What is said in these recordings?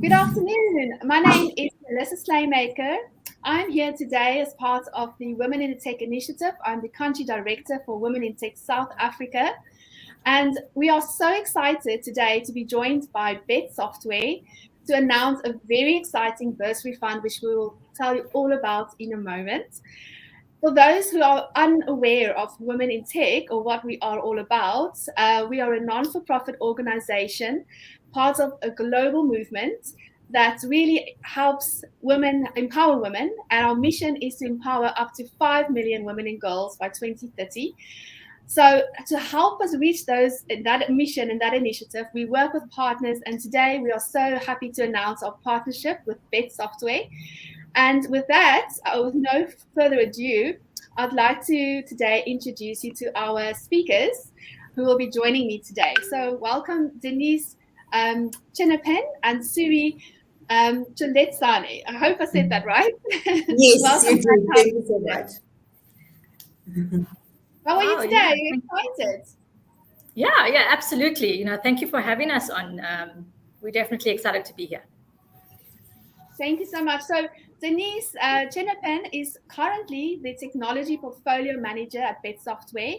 Good afternoon. My name is Melissa Slaymaker. I'm here today as part of the Women in Tech initiative. I'm the country director for Women in Tech South Africa. And we are so excited today to be joined by Bet Software to announce a very exciting bursary fund, which we will tell you all about in a moment. For those who are unaware of Women in Tech or what we are all about, we are a non-for-profit organization, part of a global movement that really helps women, empower women. And our mission is to empower up to 5 million women and girls by 2030. So to help us reach that mission and that initiative, we work with partners. And today we are so happy to announce our partnership with Bet Software. And with that, with no further ado, I'd like to today introduce you to our speakers who will be joining me today. So welcome Denise Chinnapen and Suri Chuletsane. I hope I said that right. Yes, Welcome. you do. Thank you so much. How are you today? Are you excited? Yeah, absolutely. Thank you for having us on. We're definitely excited to be here. Thank you so much. So Denise Chinnapen is currently the technology portfolio manager at Bet Software.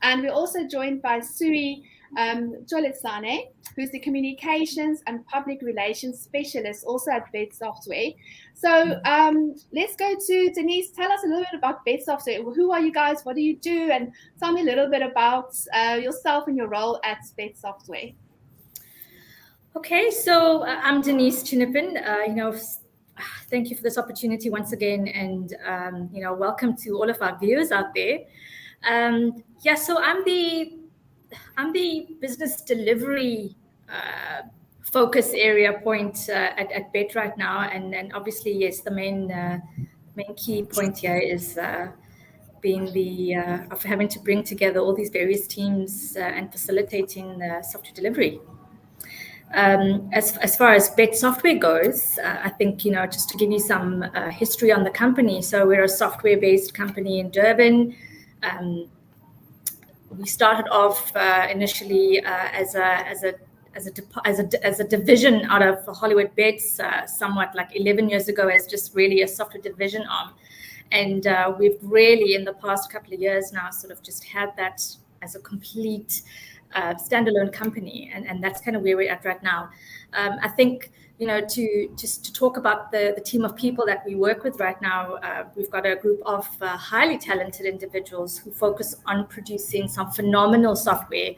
And we're also joined by Suri Choletsane, who's the communications and public relations specialist also at Bet Software. So let's go to Denise. Tell us a little bit about Bet Software. Who are you guys? What do you do? And tell me a little bit about yourself and your role at Bet Software. Okay, so I'm Denise Chinnapen. Thank you for this opportunity once again, and welcome to all of our viewers out there. So I'm the business delivery focus area point at Bet right now, and obviously yes, the main key point here is being of having to bring together all these various teams and facilitating software delivery. As far as Bet Software goes, I think, just to give you some history on the company. So we're a software-based company in Durban. We started off initially as a division out of Hollywood Bets, somewhat like 11 years ago, as just really a software division arm. And we've really, in the past couple of years now, sort of just had that as a complete standalone company, and that's kind of where we're at right now. I think, to talk about the team of people that we work with right now, we've got a group of highly talented individuals who focus on producing some phenomenal software,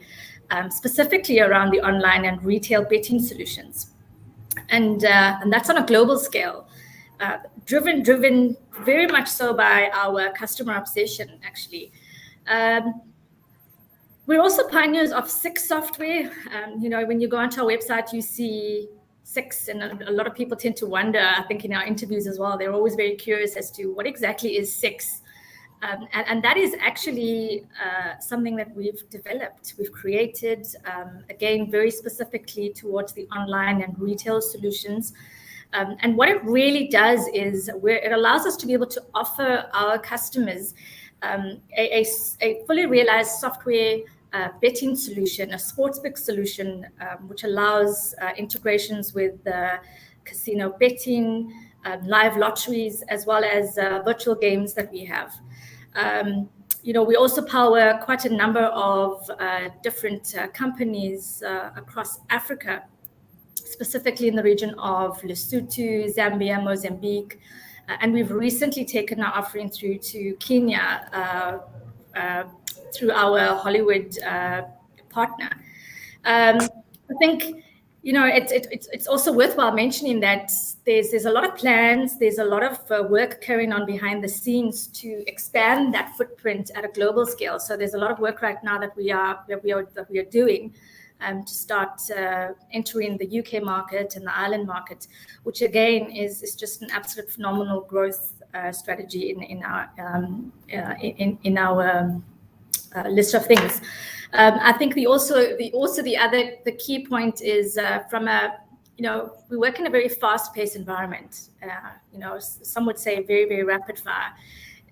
specifically around the online and retail betting solutions, and that's on a global scale. Driven very much so by our customer obsession, actually. We're also pioneers of Six software. When you go onto our website, you see Six, and a lot of people tend to wonder, I think in our interviews as well, they're always very curious as to what exactly is Six. And that is actually something that we've developed, we've created, again, very specifically towards the online and retail solutions. And what it really does is it allows us to be able to offer our customers a fully realized software betting solution, a sportsbook solution, which allows integrations with casino betting, live lotteries, as well as virtual games that we have. We also power quite a number of different companies across Africa, specifically in the region of Lesotho, Zambia, Mozambique. And we've recently taken our offering through to Kenya through our Hollywood partner. I think, it's also worthwhile mentioning that there's a lot of plans, there's a lot of work carrying on behind the scenes to expand that footprint at a global scale. So there's a lot of work right now that we are doing to start entering the UK market and the Ireland market, which again is just an absolute phenomenal growth strategy in our list of things. I think the key point is we work in a very fast-paced environment. Some would say very, very rapid fire.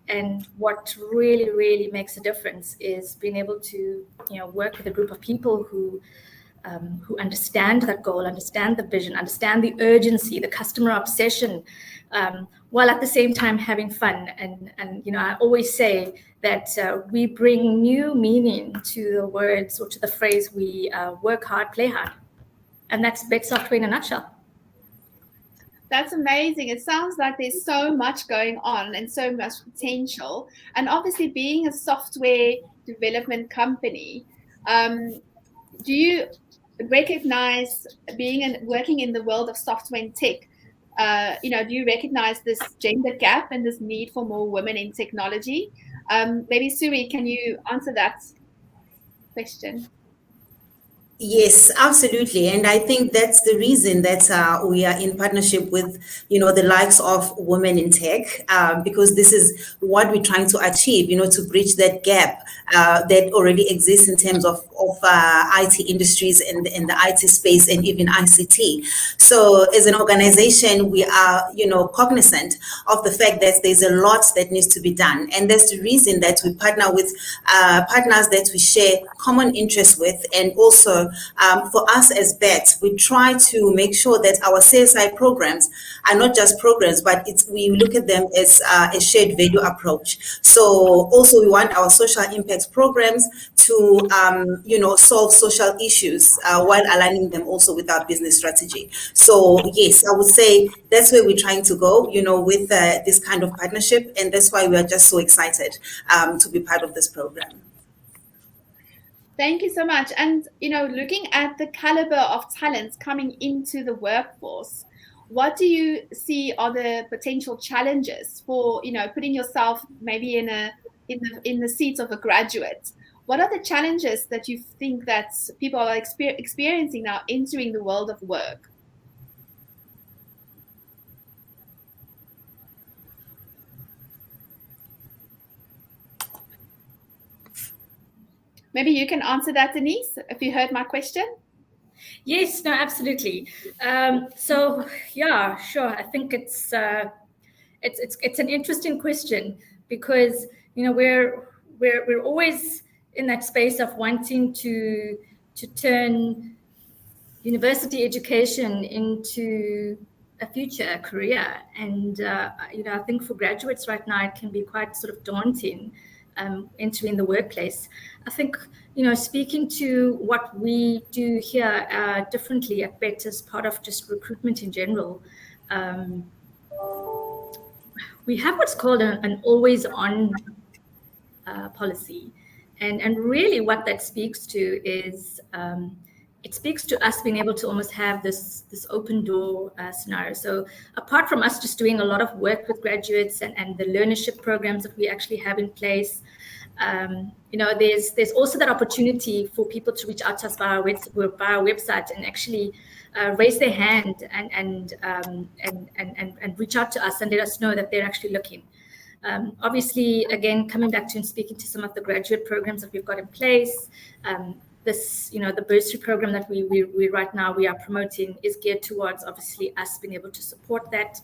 And what really, really makes a difference is being able to, work with a group of people who who understand that goal, understand the vision, understand the urgency, the customer obsession, while at the same time having fun. And you know, I always say that we bring new meaning to the words or to the phrase, we work hard, play hard. And that's BET Software in a nutshell. That's amazing. It sounds like there's so much going on and so much potential. And obviously, being a software development company, do you recognize working in the world of software and tech? You know, do you recognize this gender gap and this need for more women in technology? Maybe Suri, can you answer that question? Yes, absolutely. And I think that's the reason that we are in partnership with, the likes of Women in Tech, because this is what we're trying to achieve, to bridge that gap that already exists in terms of IT industries and in the IT space and even ICT. So as an organization, we are, cognizant of the fact that there's a lot that needs to be done. And that's the reason that we partner with partners that we share common interests with, and also for us as BET, we try to make sure that our CSI programs are not just programs, but we look at them as a shared value approach. So also we want our social impact programs to, solve social issues while aligning them also with our business strategy. So yes, I would say that's where we're trying to go, with this kind of partnership. And that's why we are just so excited to be part of this program. Thank you so much. And, looking at the caliber of talents coming into the workforce, what do you see are the potential challenges for, putting yourself maybe in the seats of a graduate? What are the challenges that you think that people are experiencing now entering the world of work? Maybe you can answer that, Denise, if you heard my question. Yes, no, absolutely. So yeah, sure. I think it's an interesting question, because we're always in that space of wanting to turn university education into a future, a career. And I think for graduates right now it can be quite sort of daunting entering the workplace. I think, speaking to what we do here differently at BET as part of just recruitment in general, we have what's called an always on policy. And really what that speaks to is, it speaks to us being able to almost have this open door scenario. So apart from us just doing a lot of work with graduates and the learnership programs that we actually have in place, there's also that opportunity for people to reach out to us via our website and actually raise their hand and reach out to us and let us know that they're actually looking. Obviously, again, coming back to and speaking to some of the graduate programs that we've got in place, the bursary program that we right now we are promoting is geared towards obviously us being able to support that.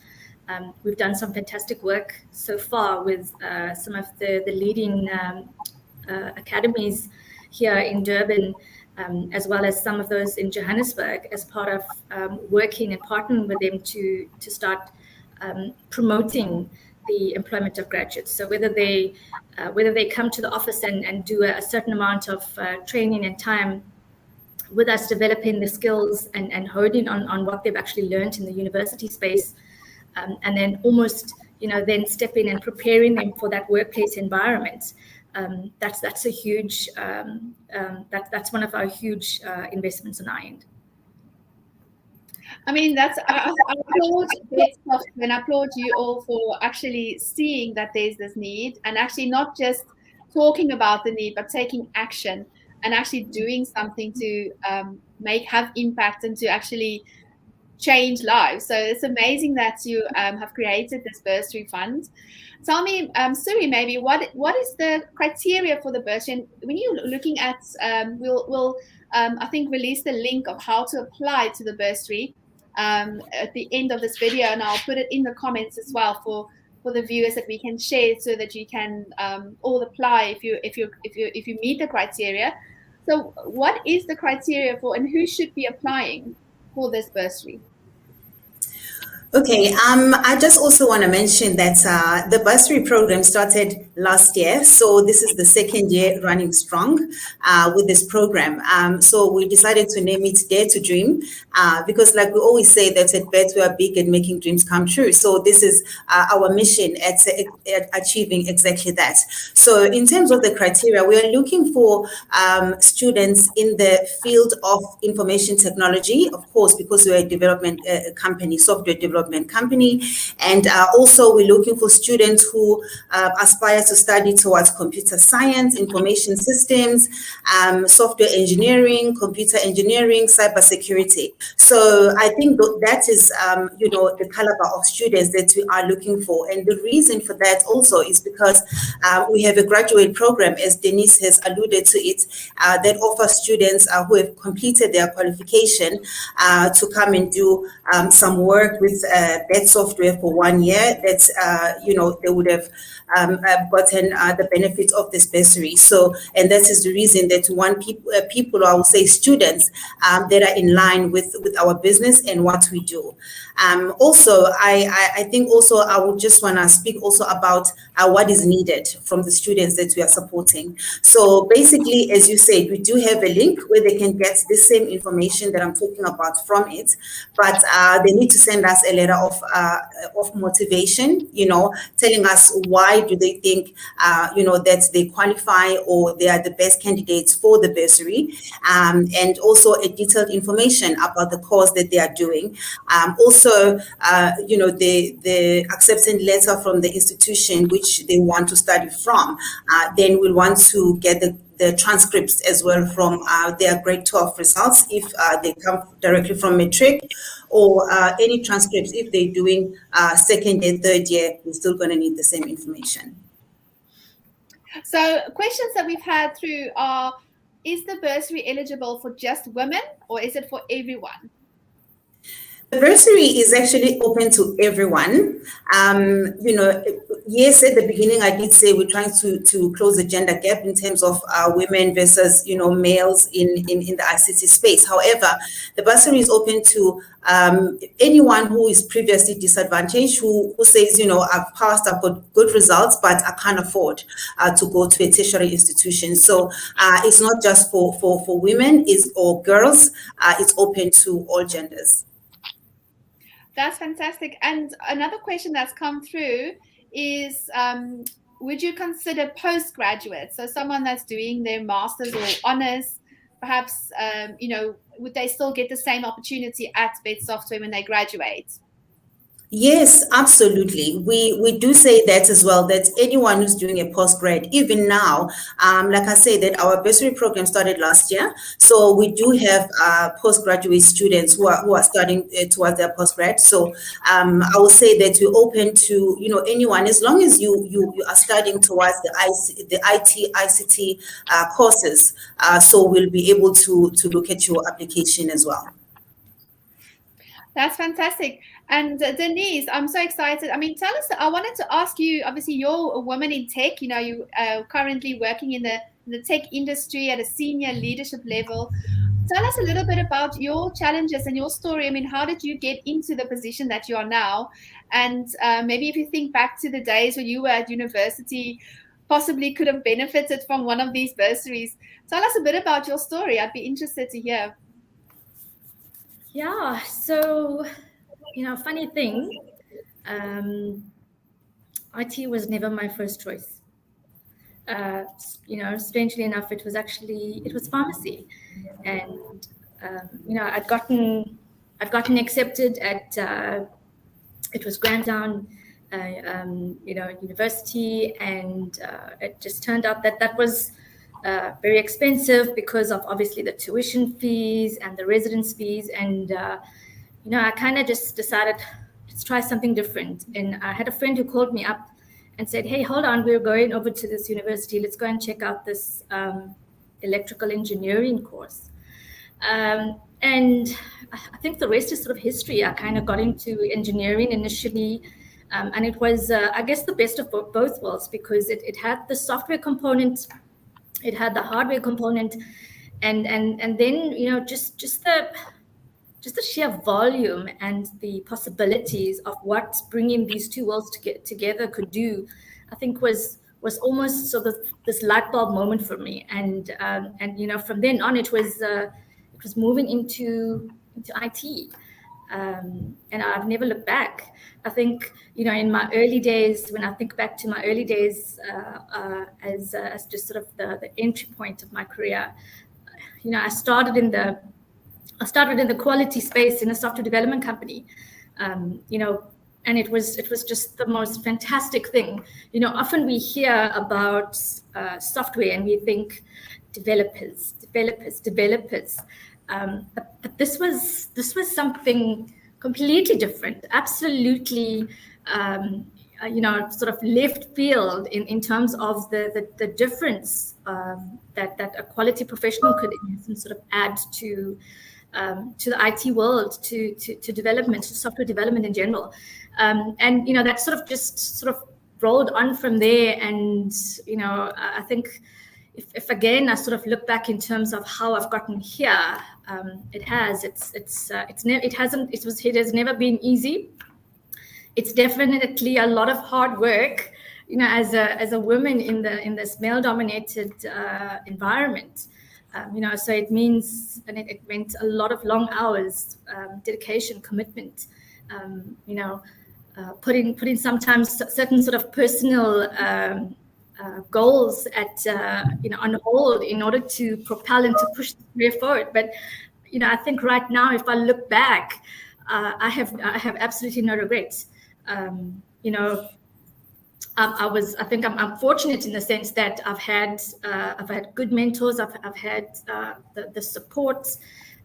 We've done some fantastic work so far with some of the leading academies here in Durban, as well as some of those in Johannesburg, as part of working and partnering with them to start promoting the employment of graduates. So whether they come to the office and do a certain amount of training and time with us, developing the skills and honing on what they've actually learned in the university space, and then almost then step in and preparing them for that workplace environment. That's a huge that's one of our huge investments on our end. I mean, I applaud BET and I applaud you all for actually seeing that there's this need, and actually not just talking about the need, but taking action and actually doing something to have impact and to actually change lives. So it's amazing that you have created this bursary fund. Tell me, Suri, maybe what is the criteria for the bursary? And when you're looking at, we'll I think release the link of how to apply to the bursary at the end of this video, and I'll put it in the comments as well for the viewers that we can share, so that you can all apply if you meet the criteria. So what is the criteria for, and who should be applying for this bursary? Okay, I just also want to mention that the bursary program started last year, so this is the second year running strong with this program. So we decided to name it Dare to Dream because, like we always say, that at BET we are big at making dreams come true. So this is our mission at achieving exactly that. So in terms of the criteria, we are looking for students in the field of information technology, of course, because we're a development company, software development company, and also we're looking for students who aspire to study towards computer science, information systems, software engineering, computer engineering, cybersecurity. So I think that is the caliber of students that we are looking for, and the reason for that also is because we have a graduate program, as Denise has alluded to it, that offers students who have completed their qualification to come and do some work with BET software for 1 year. That they would have gotten the benefit of this bursary. So, and that is the reason that we want people, I would say students, that are in line with our business and what we do. Also, I think also I would just want to speak also about what is needed from the students that we are supporting. So basically, as you said, we do have a link where they can get the same information that I'm talking about from it, but they need to send us a letter of motivation, telling us why do they think, that they qualify or they are the best candidates for the bursary, and also a detailed information about the course that they are doing. Also, the acceptance letter from the institution which they want to study from. Then we'll want to get the transcripts as well from their grade 12 results if they come directly from matric, or any transcripts if they're doing second and third year. We're still going to need the same information. So questions that we've had through are, is the bursary eligible for just women or is it for everyone? The bursary is actually open to everyone. Yes, at the beginning I did say we're trying to close the gender gap in terms of women versus males in the ICT space. However, the bursary is open to anyone who is previously disadvantaged, who says, I've passed, I've got good results, but I can't afford to go to a tertiary institution. So it's not just for women or girls, it's open to all genders. That's fantastic. And another question that's come through is, would you consider postgraduate? So someone that's doing their master's or honors, perhaps, would they still get the same opportunity at BET Software when they graduate? Yes, absolutely. We do say that as well, that anyone who's doing a postgrad, even now, like I said, that our bursary program started last year. So we do have postgraduate students who are studying towards their postgrad. So I will say that we're open to, anyone, as long as you are studying towards the ICT courses. So we'll be able to look at your application as well. That's fantastic. And Denise, I'm so excited. I mean, tell us, I wanted to ask you, obviously you're a woman in tech, you are currently working in the tech industry at a senior leadership level. Tell us a little bit about your challenges and your story. I mean, how did you get into the position that you are now? And maybe if you think back to the days when you were at university, possibly could have benefited from one of these bursaries. Tell us a bit about your story. I'd be interested to hear. Yeah, so, funny thing, IT was never my first choice. Strangely enough, it was pharmacy. And, I'd gotten accepted at, it was Grandtown, university, and it just turned out that was very expensive because of obviously the tuition fees and the residence fees. And, I kind of just decided, let's try something different. And I had a friend who called me up and said, hey, hold on, we're going over to this university. Let's go and check out this electrical engineering course. And I think the rest is sort of history. I kind of got into engineering initially. And it was, I guess, the best of both worlds because it had the software component, it had the hardware component, and then just the sheer volume and the possibilities of what bringing these two worlds together could do, I think was almost sort of this light bulb moment for me. And from then on, it was moving into IT. And I've never looked back. I think, in my early days, when I think back to my early days as just sort of the entry point of my career, I started in the quality space in a software development company, and it was just the most fantastic thing. Often we hear about software and we think developers. But this was something completely different, absolutely, sort of left field in terms of the difference that a quality professional could sort of add to the IT world, to development, to software development in general, and that sort of just sort of rolled on from there. And I think if again I sort of look back in terms of how I've gotten here, it has never been easy. It's definitely a lot of hard work, as a woman in this male-dominated environment. So it means, and it meant a lot of long hours, dedication, commitment. Putting sometimes certain sort of personal goals on hold in order to propel and to push the career forward. But I think right now, if I look back, I have absolutely no regrets. I think I'm fortunate in the sense that I've had good mentors. I've had the support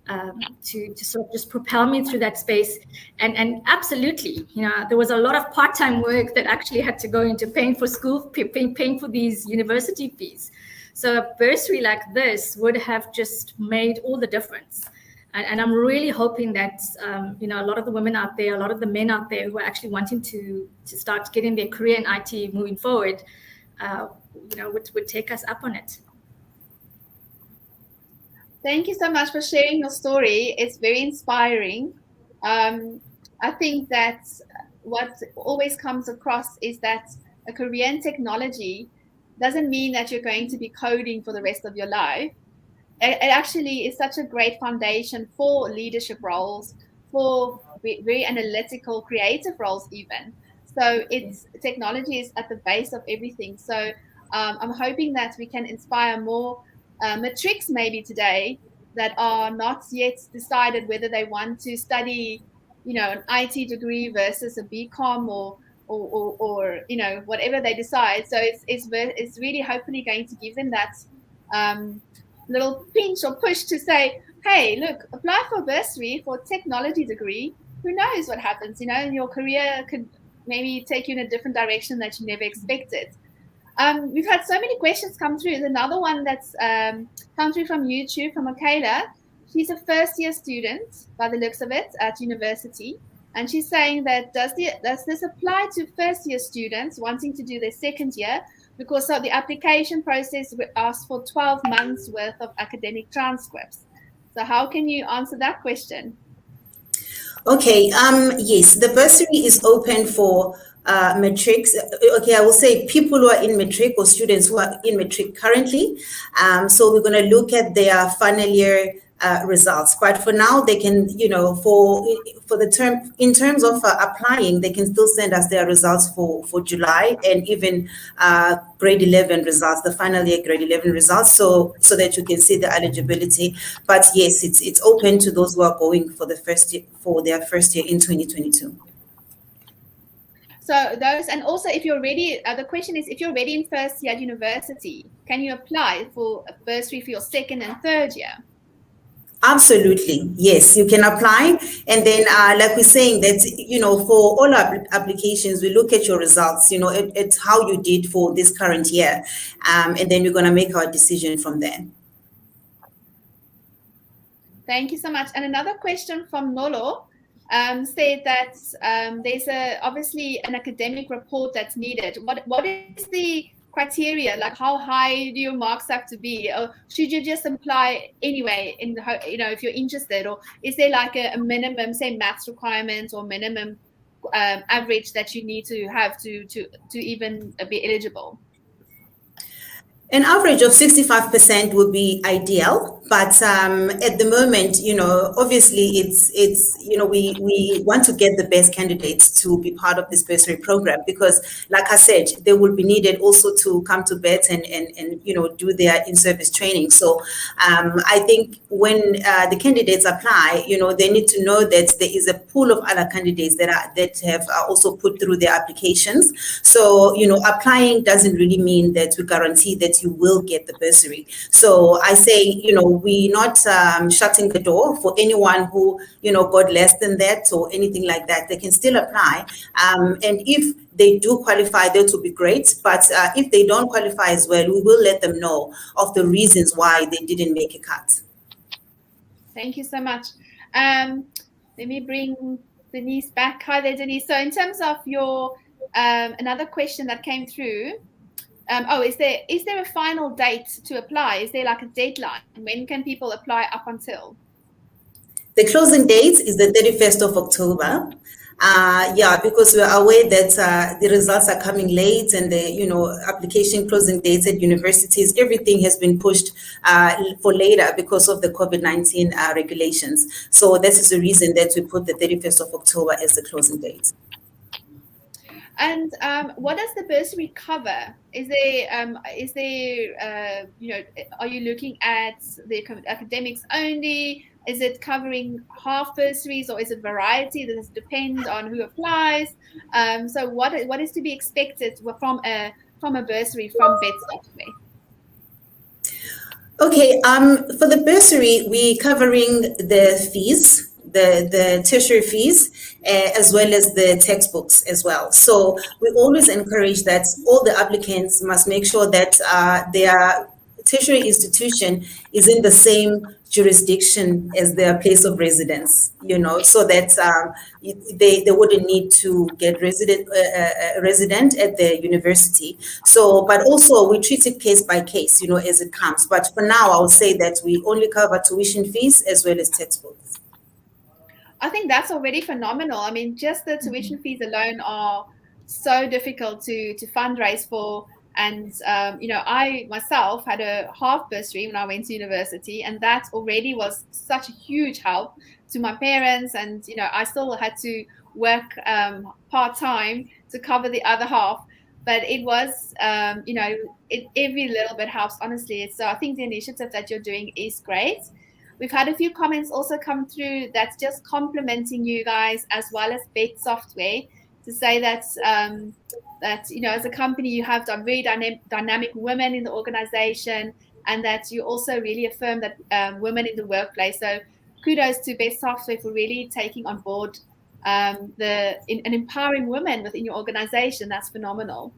to sort of just propel me through that space, and absolutely, there was a lot of part-time work that actually had to go into paying for school, paying for these university fees. So a bursary like this would have just made all the difference. And I'm really hoping that a lot of the women out there, a lot of the men out there who are actually wanting to start getting their career in IT moving forward, would take us up on it. Thank you so much for sharing your story. It's very inspiring. I think that what always comes across is that a career in technology doesn't mean that you're going to be coding for the rest of your life. It actually is such a great foundation for leadership roles, for very analytical, creative roles even. So technology is at the base of everything. So I'm hoping that we can inspire more matrics maybe today that are not yet decided whether they want to study, an IT degree versus a BCom or whatever they decide. So it's really hopefully going to give them that little pinch or push to say, hey, look, apply for a bursary for a technology degree. Who knows what happens, and your career could maybe take you in a different direction that you never expected. We've had so many questions come through. There's another one that's come through from YouTube from Michaela. She's a first-year student, by the looks of it, at university. And she's saying that does this apply to first-year students wanting to do their second year? Because the application process asks for 12 months worth of academic transcripts. So how can you answer that question? Okay, yes, the bursary is open for matrics. Okay, I will say people who are in matric or students who are in matric currently. So we're going to look at their final year results. But for now, they can, for the term, in terms of applying, they can still send us their results for July, and even grade 11 results, the final year grade 11 results, so that you can see the eligibility. But yes, it's open to those who are going for their first year in 2022. So those, and also if you're ready, the question is, if you're ready in first year at university, can you apply for a bursary for your second and third year? Absolutely, yes, you can apply. And then like we're saying that, for all our applications, we look at your results, it's how you did for this current year. And then we're going to make our decision from there. Thank you so much. And another question from Nolo said that there's obviously an academic report that's needed. What is the criteria? Like, how high do your marks have to be, or should you just apply anyway? If you're interested, or is there like a minimum, say, maths requirement or minimum average that you need to have to even be eligible? An average of 65% would be ideal, but at the moment, obviously we want to get the best candidates to be part of this bursary program, because, like I said, they will be needed also to come to BETS and do their in-service training. So I think when the candidates apply, they need to know that there is a pool of other candidates that have also put through their applications. So applying doesn't really mean that we guarantee that you will get the bursary. So I say, we're not shutting the door for anyone who, got less than that or anything like that. They can still apply. And if they do qualify, that would be great. But if they don't qualify as well, we will let them know of the reasons why they didn't make a cut. Thank you so much. Let me bring Denise back. Hi there, Denise. So in terms of your, another question that came through, is there a final date to apply? Is there like a deadline? When can people apply up until? The closing date is the 31st of October. Because we are aware that the results are coming late, and the application closing dates at universities, everything has been pushed for later because of the COVID-19 regulations. So this is the reason that we put the 31st of October as the closing date. And what does the bursary cover? Is there, are you looking at the academics only? Is it covering half bursaries, or is it variety? Does it depend on who applies? So what is to be expected from a bursary from BETS Software? Okay, for the bursary, we're covering the fees, the tertiary fees, as well as the textbooks as well. So we always encourage that all the applicants must make sure that their tertiary institution is in the same jurisdiction as their place of residence, so that they wouldn't need to get resident at the university. So, but also we treat it case by case, as it comes. But for now, I would say that we only cover tuition fees as well as textbooks. I think that's already phenomenal. I mean, just the tuition fees alone are so difficult to fundraise for. And, I myself had a half bursary when I went to university, and that already was such a huge help to my parents. And, I still had to work part-time to cover the other half. But it was, every little bit helps, honestly. So I think the initiative that you're doing is great. We've had a few comments also come through that's just complimenting you guys, as well as BETS Software, to say that as a company you have very dynamic women in the organization, and that you also really affirm that women in the workplace. So kudos to BETS Software for really taking on board and empowering women within your organization. That's phenomenal.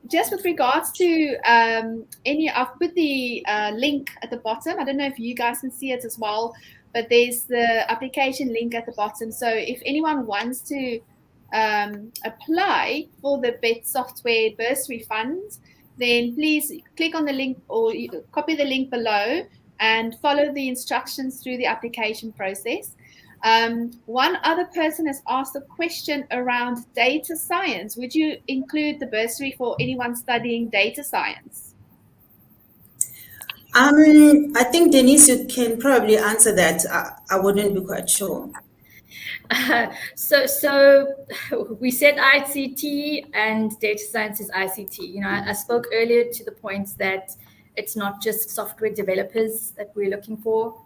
Just with regards to I've put the link at the bottom. I don't know if you guys can see it as well, but there's the application link at the bottom. So if anyone wants to apply for the BETS Software bursary fund, then please click on the link, or copy the link below and follow the instructions through the application process. One other person has asked a question around data science. Would you include the bursary for anyone studying data science? I think, Denise, you can probably answer that. I wouldn't be quite sure. So we said ICT, and data science is ICT. I spoke earlier to the point that it's not just software developers that we're looking for,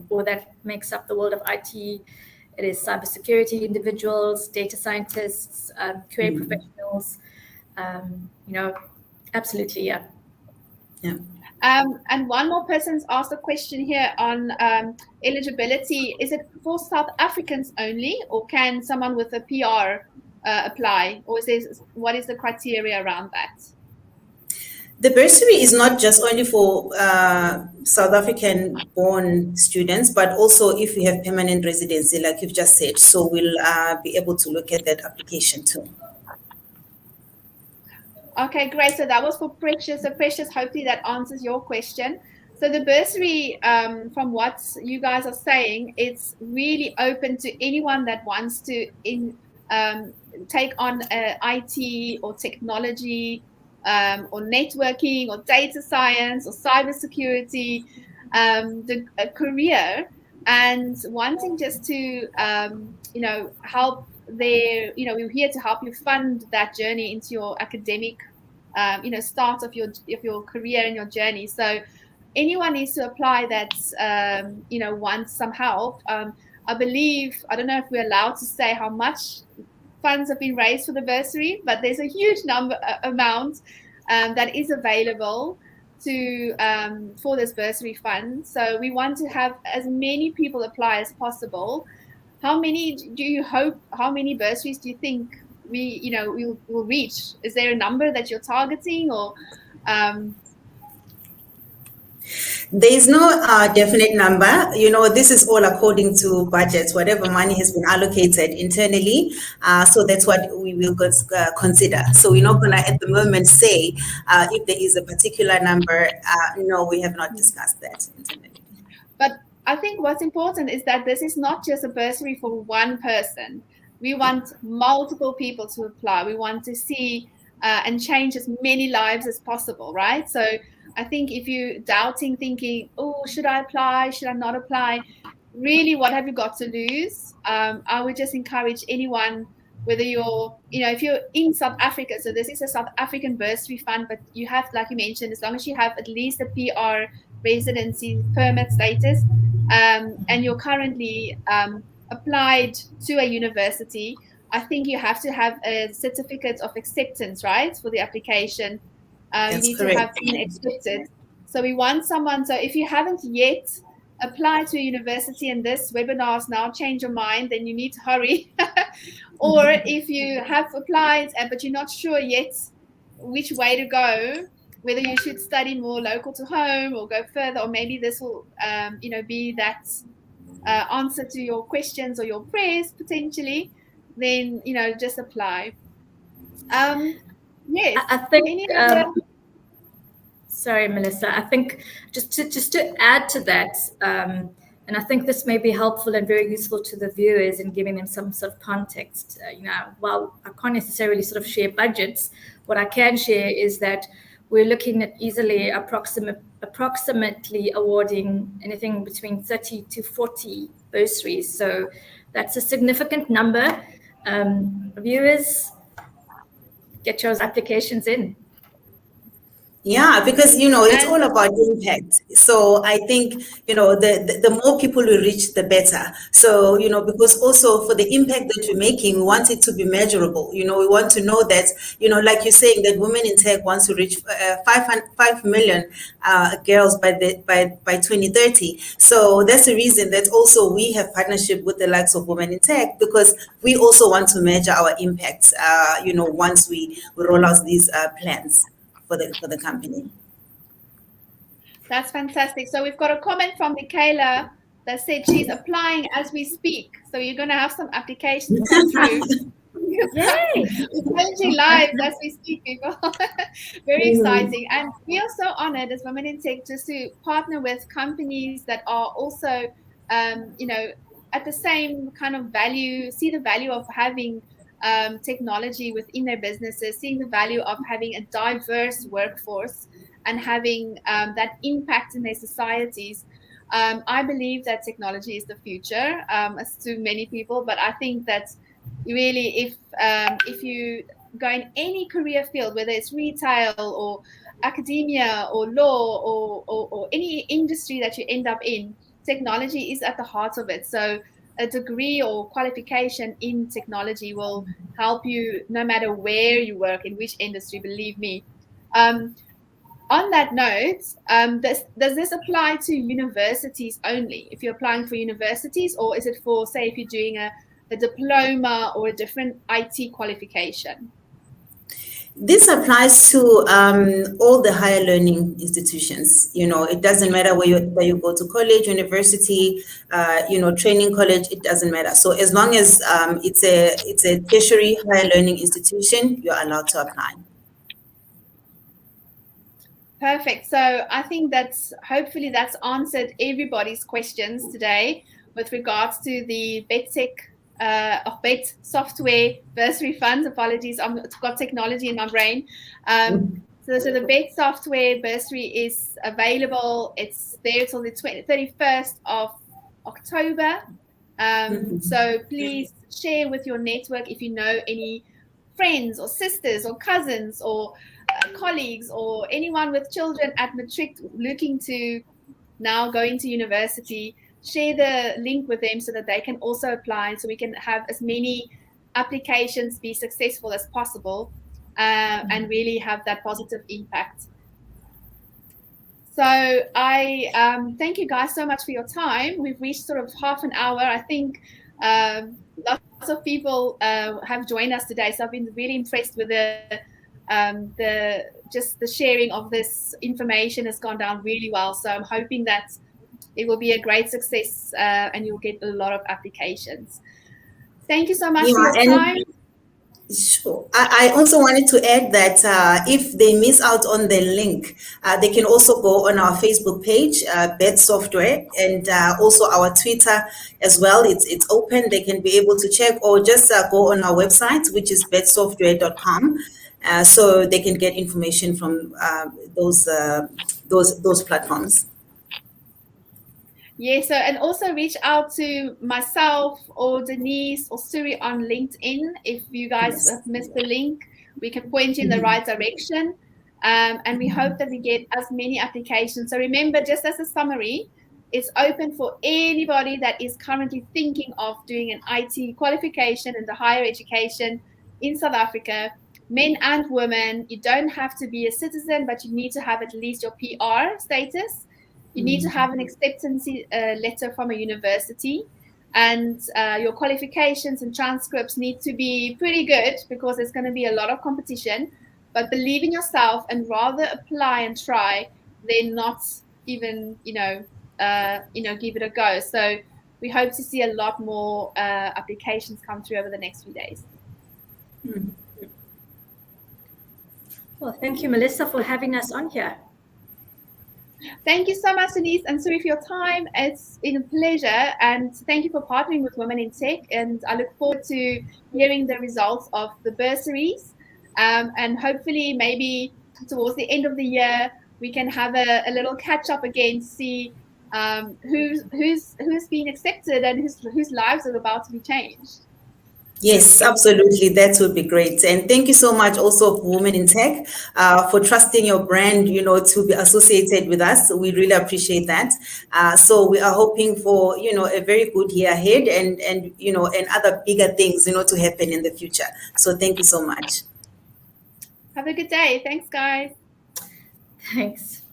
or that makes up the world of IT. It is cybersecurity individuals, data scientists, QA professionals. Absolutely, yeah. Yeah. And one more person's asked a question here on eligibility. Is it for South Africans only, or can someone with a PR apply? Or what is the criteria around that? The bursary is not just only for South African-born students, but also if you have permanent residency, like you've just said. So we'll be able to look at that application too. Okay, great. So that was for Precious. So Precious, hopefully that answers your question. So the bursary, from what you guys are saying, it's really open to anyone that wants to um, take on IT or technology, or networking or data science or cybersecurity, a career, and wanting just to help their, we're here to help you fund that journey into your academic, start of your career and your journey. So anyone needs to apply that, wants some help. I believe, I don't know if we're allowed to say how much funds have been raised for the bursary, but there's a huge amount that is available to for this bursary fund. So we want to have as many people apply as possible. How many do you hope? How many bursaries do you think we will reach? Is there a number that you're targeting, or There is no definite number. This is all according to budgets, whatever money has been allocated internally. So that's what we will consider. So we're not going to at the moment say if there is a particular number. No, we have not discussed that internally. But I think what's important is that this is not just a bursary for one person. We want multiple people to apply. We want to see and change as many lives as possible, right? So I think if you're doubting, thinking, oh, should I apply? Should I not apply? Really, what have you got to lose? I would just encourage anyone, whether you're, if you're in South Africa, so this is a South African bursary fund, but you have, like you mentioned, as long as you have at least a PR residency permit status, and you're currently applied to a university, I think you have to have a certificate of acceptance, right, for the application. You need to have been accepted. So we want someone. So if you haven't yet applied to a university and this webinar has now changed your mind, then you need to hurry. Or if you have applied but you're not sure yet which way to go, whether you should study more local to home or go further, or maybe this will be that answer to your questions or your prayers potentially, then just apply. Yes, I think sorry, Melissa, I think just to add to that, and I think this may be helpful and very useful to the viewers in giving them some sort of context. While I can't necessarily sort of share budgets, what I can share is that we're looking at easily approximately awarding anything between 30 to 40 bursaries. So that's a significant number. Viewers, get your applications in. Yeah, because it's all about impact. So I think the more people we reach, the better. So because also for the impact that we're making, we want it to be measurable. We want to know that like you're saying, that Women in Tech wants to reach 5 million girls by 2030. So that's the reason that also we have partnership with the likes of Women in Tech, because we also want to measure our impact. Once we roll out these plans for the company. That's fantastic. So we've got a comment from Michaela that said she's applying as we speak. So you're going to have some applications come through. Yay! We're changing lives as we speak, people. Very exciting. And we are so honored as Women in Tech just to partner with companies that are also, at the same kind of value, see the value of having technology within their businesses, seeing the value of having a diverse workforce and having that impact in their societies. I believe that technology is the future, as to many people, but I think that really, if you go in any career field, whether it's retail or academia or law or any industry that you end up in, technology is at the heart of it. So a degree or qualification in technology will help you no matter where you work, in which industry, believe me. On that note, does this apply to universities only, if you're applying for universities, or is it for, say, if you're doing a diploma or a different IT qualification? This applies to all the higher learning institutions. It doesn't matter where you go to college, university, training college. It doesn't matter. So as long as it's a tertiary higher learning institution, you're allowed to apply. Perfect. So I think hopefully that's answered everybody's questions today with regards to the Bet Software Bursary Funds. Apologies, I've got technology in my brain. So the Bet Software Bursary is available. It's there till the 31st of October. So please share with your network if you know any friends or sisters or cousins or colleagues or anyone with children at matric looking to now go into university. Share the link with them so that they can also apply, so we can have as many applications be successful as possible, and really have that positive impact. So I thank you guys so much for your time. We've reached sort of half an hour. I think lots of people have joined us today, so I've been really impressed with the sharing of this information has gone down really well. So I'm hoping that it will be a great success, and you'll get a lot of applications. Thank you so much for your time. Sure. I also wanted to add that if they miss out on the link, they can also go on our Facebook page, Bet Software, and also our Twitter as well. It's open. They can be able to check, or just go on our website, which is betsoftware.com. So they can get information from those platforms. Yeah, so and also reach out to myself or Denise or Suri on LinkedIn. If you guys have missed the link, we can point you in the right direction. And we hope that we get as many applications. So remember, just as a summary, it's open for anybody that is currently thinking of doing an IT qualification in the higher education in South Africa, men and women. You don't have to be a citizen, but you need to have at least your PR status. You need to have an acceptance letter from a university, and your qualifications and transcripts need to be pretty good, because there's going to be a lot of competition. But believe in yourself and rather apply and try than not even, give it a go. So we hope to see a lot more applications come through over the next few days. Well, thank you, Melissa, for having us on here. Thank you so much, Denise and Suri, for your time. It's been a pleasure, and thank you for partnering with Women in Tech. And I look forward to hearing the results of the bursaries, and hopefully maybe towards the end of the year we can have a little catch up again, see who's been accepted and whose lives are about to be changed. Yes, absolutely. That would be great. And thank you so much also Women in Tech for trusting your brand, to be associated with us. We really appreciate that. So we are hoping for, a very good year ahead and other bigger things, to happen in the future. So thank you so much. Have a good day. Thanks, guys. Thanks.